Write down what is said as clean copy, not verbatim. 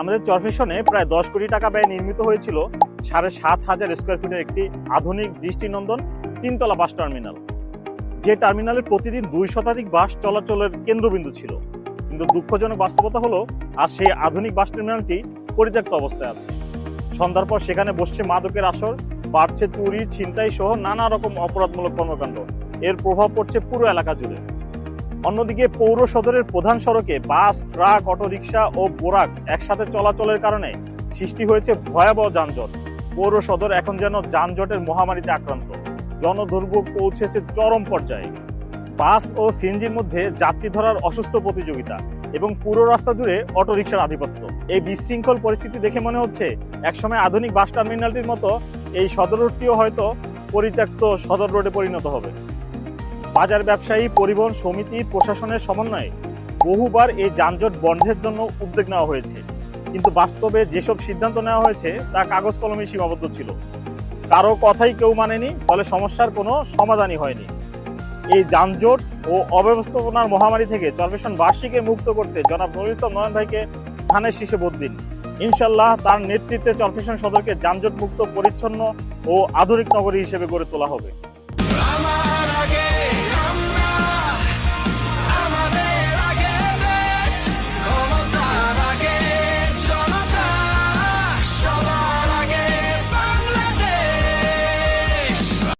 আমাদের চরফ্যাশনে প্রায় 10 কোটি টাকা ব্যয়ে নির্মিত হয়েছিল 7,500 স্কোয়ার ফিটের একটি আধুনিক দৃষ্টিনন্দন 3 তলা বাস টার্মিনাল, যে টার্মিনালের প্রতিদিন 2 শতাধিক বাস চলাচলের কেন্দ্রবিন্দু ছিল। কিন্তু দুঃখজনক বাস্তবতা হলো আজ সেই আধুনিক বাস টার্মিনালটি পরিত্যক্ত অবস্থায় আছে। সন্ধ্যার পর সেখানে বসছে মাদকের আসর, বাড়ছে চুরি, ছিনতাই সহ নানা রকম অপরাধমূলক কর্মকাণ্ড। এর প্রভাব পড়ছে পুরো এলাকা জুড়ে। অন্যদিকে পৌর সদরের প্রধান সড়কে বাস, ট্রাক, অটোরিকশা ও বোরাক একসাথে চলাচলের কারণে সৃষ্টি হয়েছে ভয়াবহ যানজট। পৌর সদর এখন যেন যানজটের মহামারীতে আক্রান্ত। জনদুর্ভোগ পৌঁছেছে চরম পর্যায়ে। বাস ও সিএনজির মধ্যে যাত্রী ধরার অসুস্থ প্রতিযোগিতা এবং পুরো রাস্তা জুড়ে অটোরিকশার আধিপত্য। এই বিশৃঙ্খল পরিস্থিতি দেখে মনে হচ্ছে একসময় আধুনিক বাস টার্মিনালটির মতো এই সদর রোডটিও হয়তো পরিত্যক্ত সদর রোডে পরিণত হবে। বাজার ব্যবসায়ী, পরিবহন সমিতি, প্রশাসনের সমন্বয়ে বহুবার এই যানজট বন্ধের জন্য উদ্যোগ নেওয়া হয়েছে, কিন্তু বাস্তবে যেসব সিদ্ধান্ত নেওয়া হয়েছে তা কাগজ কলমে সীমাবদ্ধ ছিল। কারো কথাই কেউ মানেনি, ফলে সমস্যার কোনো সমাধানই হয়নি। এই যানজট ও অব্যবস্থাপনার মহামারী থেকে চরফ্যাশনবাসীকে মুক্ত করতে জনাব নুরুল ইসলাম নয়ন ভাইকে ধানের শীষে ভোট দিন। ইনশাল্লাহ তার নেতৃত্বে চরফ্যাশন সদরকে যানজট মুক্ত, পরিচ্ছন্ন ও আধুনিক নগরী হিসেবে গড়ে তোলা হবে।